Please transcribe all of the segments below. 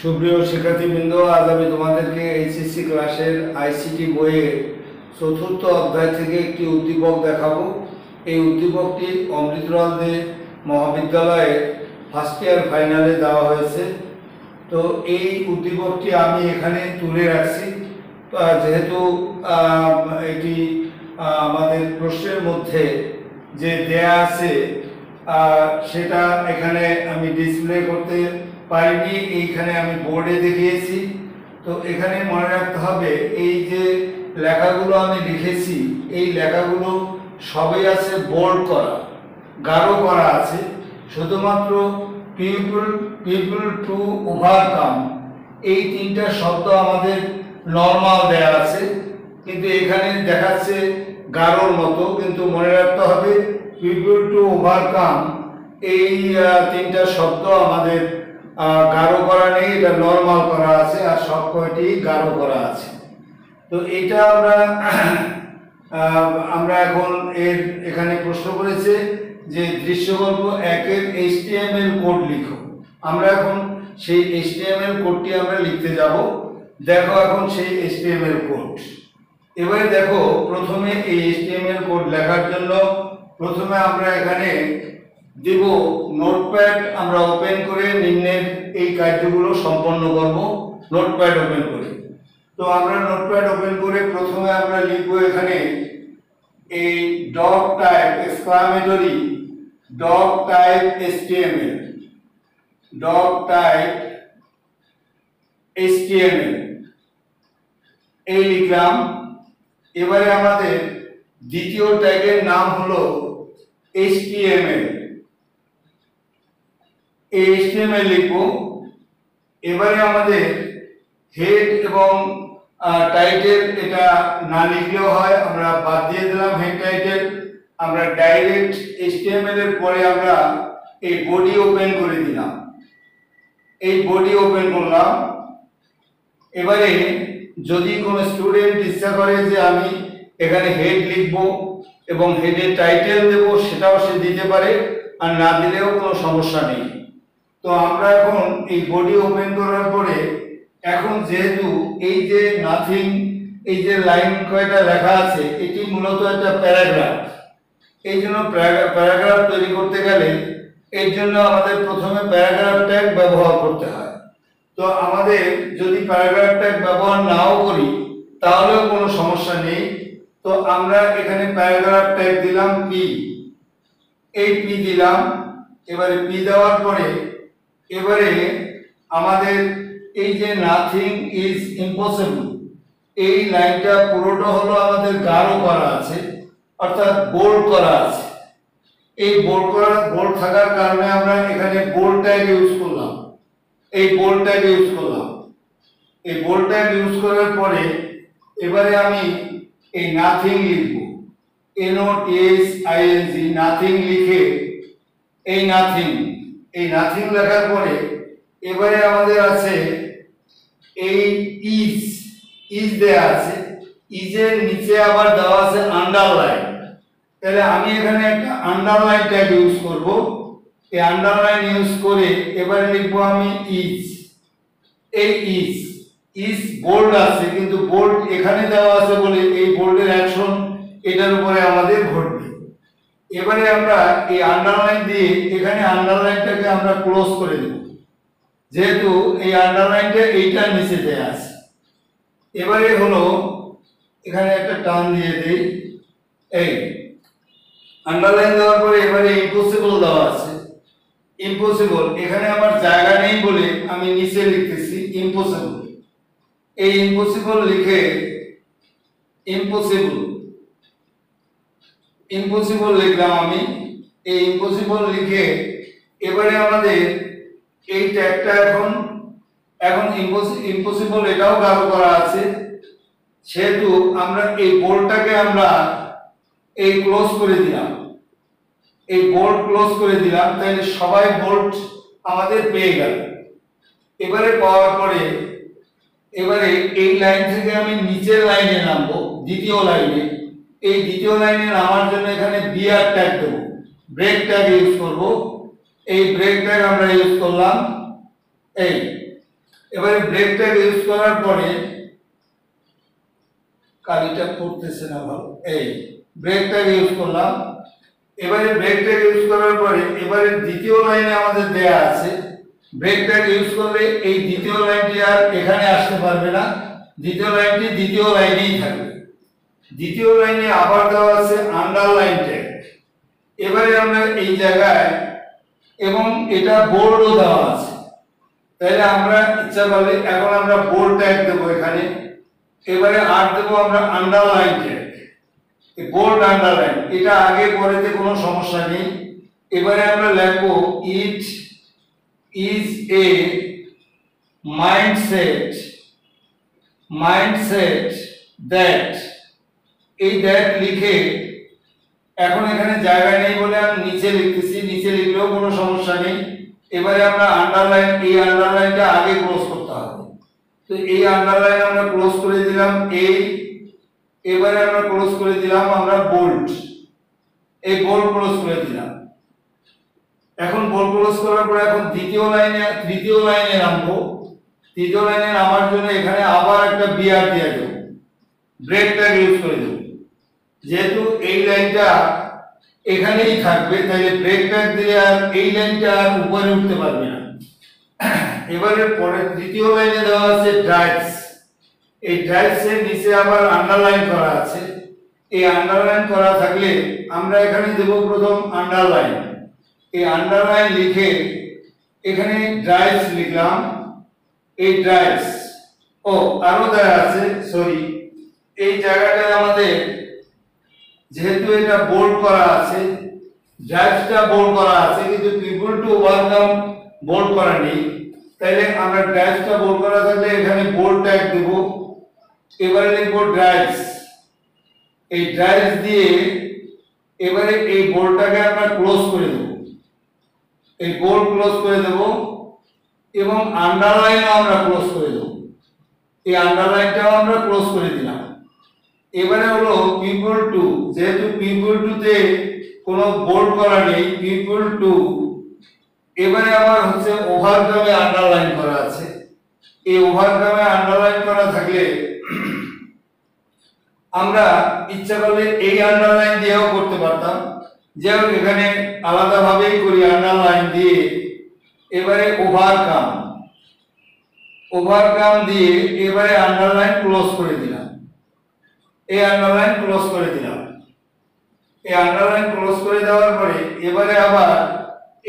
সুপ্রিয় শিক্ষার্থীবৃন্দ, আজ আমি তোমাদেরকে এইচএসসি ক্লাসের আইসিটি বইয়ের চতুর্থ অধ্যায় থেকে একটি উদ্দীপক দেখাবো। এই উদ্দীপকটি অমৃতলাল দে মহাবিদ্যালয়ে ফার্স্ট ইয়ার ফাইনালে দেওয়া হয়েছে। তো এই উদ্দীপকটি আমি এখানে তুলে রাখছি, যেহেতু এটি আমাদের প্রশ্নের মধ্যে যে দেয়া আছে সেটা এখানে আমি ডিসপ্লে করতে পারিনি, এইখানে আমি বোর্ডে দেখিয়েছি। তো এখানে মনে রাখতে হবে, এই যে লেখাগুলো আমি লিখেছি এই লেখাগুলো সবই আছে বোল্ড করা, গাঢ় করা আছে। শুধুমাত্র পিপল টু ওভারকাম এই তিনটা শব্দ আমাদের নর্মাল দেয়া আছে, কিন্তু এখানে দেখাচ্ছে গাঢ়র মতো। কিন্তু মনে রাখতে হবে পিপল টু ওভারকাম এই তিনটা শব্দ আমাদের গাঢ় করা নেই, এটা নর্মাল করা আছে, আর সব কয়টি গাঢ় করা আছে। তো এটা আমরা এখন এখানে প্রশ্ন করেছে যে দৃশ্যকল্প 1-এর HTML কোড লিখো। আমরা এখন সেই HTML কোডটি আমরা লিখতে যাব। দেখো এখন সেই HTML কোড। এবারে দেখো, প্রথমে এই HTML কোড লেখার জন্য প্রথমে আমরা এখানে দেব নোটপ্যাড। আমরা ওপেন করে নিম্নের এই কার্যগুলো সম্পন্ন করব নোটপ্যাড ওপেন করে। তো আমরা নোটপ্যাড ওপেন করে প্রথমে আমরা লিখব এখানে এই doc type exclamatory doc type HTML, doc type HTML এই লিখলাম। এবারে আমাদের দ্বিতীয় ট্যাগের নাম হলো HTML, এই HTML লিখব। এবারে আমাদের হেড এবং টাইটেল এটা না লিখলেও হয়, আমরা বাদ দিয়ে দিলাম হেড টাইটেল। আমরা ডাইরেক্ট HTML এর পরে আমরা এই বডি ওপেন করে দিলাম, এই বডি ওপেন করলাম। এবারে যদি কোনো স্টুডেন্ট ইচ্ছা করে যে আমি এখানে হেড লিখব এবং হেডের টাইটেল দেব, সেটাও সে দিতে পারে, আর না দিলেও কোনো সমস্যা নেই। তো আমরা এখন এই বডি ওপেন করার পরে এখন যেহেতু এই যে নাথিং, এই যে লাইন কয়টা লেখা আছে এটি মূলত একটা প্যারাগ্রাফ। এই জন্য প্যারাগ্রাফ তৈরি করতে গেলে এর জন্য আমাদের প্রথমে প্যারাগ্রাফ ট্যাগ ব্যবহার করতে হয়। তো আমাদের যদি প্যারাগ্রাফ ট্যাগ ব্যবহার নাও করি তাহলেও কোনো সমস্যা নেই। তো আমরা এখানে প্যারাগ্রাফ ট্যাগ দিলাম পি, এই পি দিলাম। এবারে পি দেওয়ার পরে এবারে আমাদের এই যে নাথিং ইজ ইম্পসিবল এই লাইনটা পুরোটা হলো আমাদের গাঢ় করা আছে, অর্থাৎ বোল্ড করা আছে। এই বোল্ড থাকার কারণে আমরা এখানে বোল্ড ট্যাগ ইউজ করলাম, এই বোল্ড ট্যাগ ইউজ করলাম। এই বোল্ড ট্যাগ ইউজ করার পরে এবারে আমি এই নাথিং লিখব, NOTHING নাথিং লিখে এই নাথিং লেখার পরে এবারে আমাদের আছে এই ইজ দেয়া আছে, ইজের নিচে আবার দেওয়া আছে আন্ডারলাইন। তাহলে আমি এখানে একটা আন্ডারলাইন ট্যাগ ইউজ করব। এই আন্ডারলাইন ইউজ করে এবারে লিখবো আমি ইজ। এই ইজ বোল্ড আছে, কিন্তু বোল্ড এখানে দেওয়া আছে বলে এই বোল্ডের অ্যাকশন এটার উপরে আমাদের ঘটবে। এবারে আমরা এই আন্ডারলাইন দিয়ে এখানে আন্ডারলাইনটাকে আমরা ক্লোজ করে দেব, যেহেতু এই আন্ডারলাইনটা এইটার নিচে দেয়া আছে। এবারে হলো এখানে একটা টান দিয়ে দেই, এই আন্ডারলাইন দেওয়ার পরে এবারে ইম্পসিবল দেওয়া আছে। ইম্পসিবল এখানে আমার জায়গা নেই বলে আমি নিচে লিখতেছি ইম্পসিবল। এই ইম্পসিবল লিখে ইম্পসিবল লিখলাম আমি। এই ইম্পসিবল লিখে এবারে আমাদের এই ট্যাগটা এখন ইম্পসিবল এটাও গাঢ় করা আছে, সেহেতু আমরা এই বোল্ডটাকে আমরা এই ক্লোজ করে দিলাম, এই বোল্ড ক্লোজ করে দিলাম। তাহলে সবাই বোল্ড আমাদের পেয়ে গেল। এবারে পাওয়ার পরে এবারে এই লাইন থেকে আমি নিচের লাইনে নামবো, দ্বিতীয় লাইনে। এই দ্বিতীয় লাইনে নামার জন্য এখানে বিআর ট্যাগ দেবো, ব্রেক ট্যাগ ইউজ করব। এই ব্রেক ট্যাগ আমরা ইউজ করলাম। এই এবারে ব্রেক ট্যাগ ইউজ করার পরে কালিটা পড়তেছে না ভালো, এই ব্রেক ট্যাগ ইউজ করলাম। এবারে ব্রেক ট্যাগ ইউজ করার পরে এবারে দ্বিতীয় লাইনে আমাদের দেয়া আছে ব্রেক ট্যাগ ইউজ করলে এই দ্বিতীয় লাইনটি আর এখানে আসতে পারবে না, দ্বিতীয় লাইনটি দ্বিতীয় লাইনেই থাকবে। দ্বিতীয় লাইনে আবার দেওয়া আছে আন্ডারলাইন ট্যাগ। এবারে আমরা এই জায়গায় এবং এটা বোল্ডও দেওয়া আছে, তাহলে আমরা ইচ্ছা করলে এখন আমরা বোল্ড ট্যাগ দেবো এখানে। এবারে আর দেবো আমরা আন্ডারলাইন ট্যাগ, বোল্ড আন্ডারলাইন, এটা আগে পরেতে কোনো সমস্যা নেই। এবারে আমরা লিখবো it is a mindset that, এই দ্যাট লিখে এখন এখানে জায়গা নেই বলে আমি নিচে লিখতেছি, নিচে লিখলেও কোনো সমস্যা নেই। এবারে আমরা আন্ডারলাইন, এই আন্ডারলাইনটা আগে ক্লোজ করতে হবে, তো এই আন্ডারলাইন আমরা ক্লোজ করে দিলাম এই। এবারে আমরা ক্লোজ করে দিলাম আমরা বোল্ড, এই বোল্ড ক্লোজ করে দিলাম। এখন বোল্ড ক্লোজ করার পরে এখন তৃতীয় লাইনে নামবো। তৃতীয় লাইনে নামার জন্য এখানে আবার একটা বিআর দিয়ে দেবো, ব্রেক ট্যাগ ইউজ করে দেবো। যেহেতু এই লাইনটা এখানেই থাকবে তাহলে ব্রেক ট্যাগ দিলে আর এই লাইনটা আর উপরে উঠতে পারবে না। এবারে পরে তৃতীয় লাইনে দেওয়া আছে ড্রাইভস, এই ড্রাইভস এর নিচে আবার আন্ডারলাইন করা আছে। এই আন্ডারলাইন করা থাকলে আমরা এখানে দেব প্রথম আন্ডারলাইন, এই আন্ডারলাইন লিখে এখানে ড্রাইভস লিখলাম, এই ড্রাইভস। ও আরো দেওয়া আছে, সরি, এই জায়গাটায় আমাদের যেহেতু এটা বোল্ড করা আছে, ড্রাইভসটা বোল্ড করা আছে কিন্তু পিপল টু ওভারকাম বোল্ড করা নেই, তাহলে আমরা ড্রাইভসটা বোল্ড করা থাকলে এখানে বোল্ড ট্যাগ দেব। এবারে লিখব ড্রাইভস, এই ড্রাইভস দিয়ে এবারে এই বোল্ডটাকে আমরা ক্লোজ করে দেব, এই বোল্ড ক্লোজ করে দেব এবং আন্ডারলাইনও আমরা ক্লোজ করে দেব, এই আন্ডারলাইনটাও আমরা ক্লোজ করে দিলাম। এবারে হলো পিপল টু, যেহেতু পিপল টু তে কোনো বোল্ড করা নেই, পিপল টু। এবারে আবার হচ্ছে ওভারকামে আন্ডারলাইন করা আছে, এই ওভারকামে আন্ডারলাইন করা থাকলে আমরা ইচ্ছা করলে এই আন্ডারলাইন দিয়েও করতে পারতাম, যেমন এখানে আলাদাভাবেই করি আন্ডারলাইন দিয়ে। এবারে ওভারকাম দিয়ে এবারে আন্ডারলাইন ক্লোজ করে দিলাম, এই আন্ডারলাইন ক্লোজ করে দিলাম। এই আন্ডারলাইন ক্লোজ করে দেওয়ার পরে এবারে আবার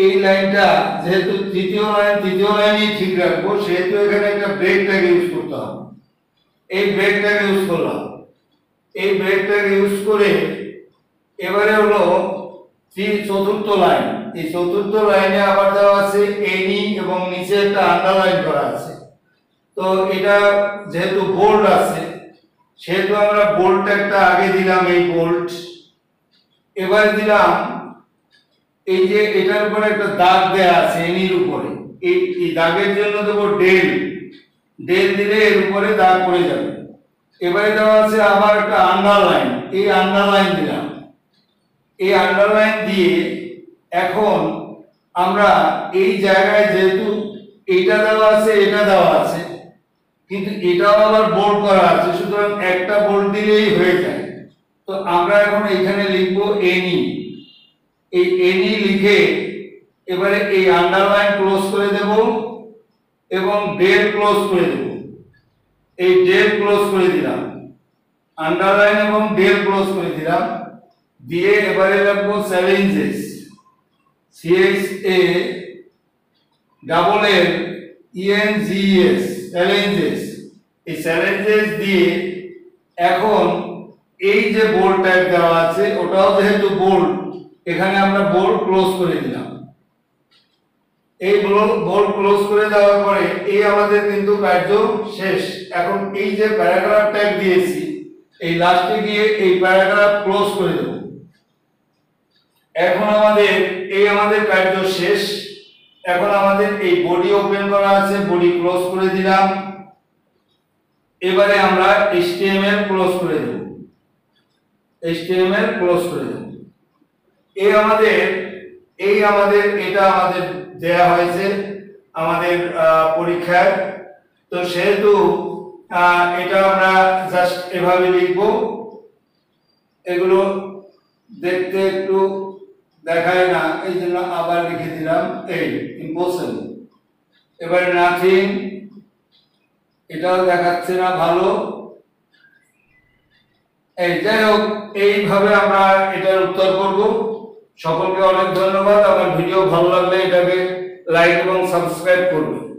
এই লাইনটা যেহেতু তৃতীয় লাইনই ঠিক রাখবো, সেহেতু এখানে একটা ব্রেক ট্যাগ ইউজ করতে হবে, এই ব্রেক ট্যাগ ইউজ করলাম। এই ব্রেক ট্যাগ ইউজ করে এবারে হলো চতুর্থ লাইন, এই চতুর্থ লাইনে আবার দেওয়া আছে এনি এবং নিচে একটা আন্ডারলাইন করা আছে। তো এটা যেহেতু বোল্ড আছে সেহেতু আমরা বোল্ড ট্যাগটা আগে দিলাম, এই বোল্ড। এবার দিলাম এই যে এটার উপরে একটা দাগ দেয়া আছে এনির উপরে, এই দাগের জন্য দেবো ডেল দিলে এর উপরে দাগ পড়ে যাবে। এবারে দেওয়া আছে আবার একটা আন্ডারলাইন, এই আন্ডারলাইন দিলাম। এই আন্ডারলাইন দিয়ে এখন আমরা এই জায়গায় যেহেতু এটা দেওয়া আছে এটা দেওয়া আছে কিন্তু এটাও আবার বোল্ড করা আছে, সুতরাং একটা বোল্ড দিলেই হয়ে যায়। তো আমরা এখন এখানে লিখবো এনি, এই এনি লিখে এবারে এই আন্ডারলাইন ক্লোজ করে দেব এবং ডেল ক্লোজ করে দেব, এই ডেল ক্লোজ করে দিলাম, আন্ডারলাইন এবং ডেল ক্লোজ করে দিলাম। দিয়ে এবারে লিখবো চ্যালেঞ্জেস, CHALLENGES, চ্যালেঞ্জেস। এই চ্যালেঞ্জেস দিয়ে এখন এই যে বোল্ড ট্যাগ দেওয়া আছে ওটাও যেহেতু বোল্ড, এখানে আমরা বোল্ড ক্লোজ করে দিলাম। এই বোল্ড ক্লোজ করে দেওয়ার পরে এই আমাদের কিন্তু কার্য শেষ। এখন এই যে প্যারাগ্রাফ ট্যাগ দিয়েছি এই লাস্টে গিয়ে এই প্যারাগ্রাফ ক্লোজ করে দেব। এখন আমাদের কার্য শেষ। এখন আমাদের এই বডি ওপেন করা আছে, বডি ক্লোজ করে দিলাম। এবারে আমরা HTML ক্লোজ করে দেব, HTML ক্লোজ করে দেব। এটা আমাদের দেয়া হয়েছে আমাদের পরীক্ষায়। তো সেহেতু এটা আমরা জাস্ট এভাবে লিখবো। এগুলো দেখতে একটু দেখায় না, এই জন্য আবার লিখে দিলাম এই ইম্পসিবল। এবারে নাথিং, এটাও দেখাচ্ছে না ভালো। এই যাই হোক, এইভাবে আমরা এটার উত্তর করব। সকলকে অনেক ধন্যবাদ। আমার ভিডিও ভালো লাগলে এটাকে লাইক এবং সাবস্ক্রাইব করবেন।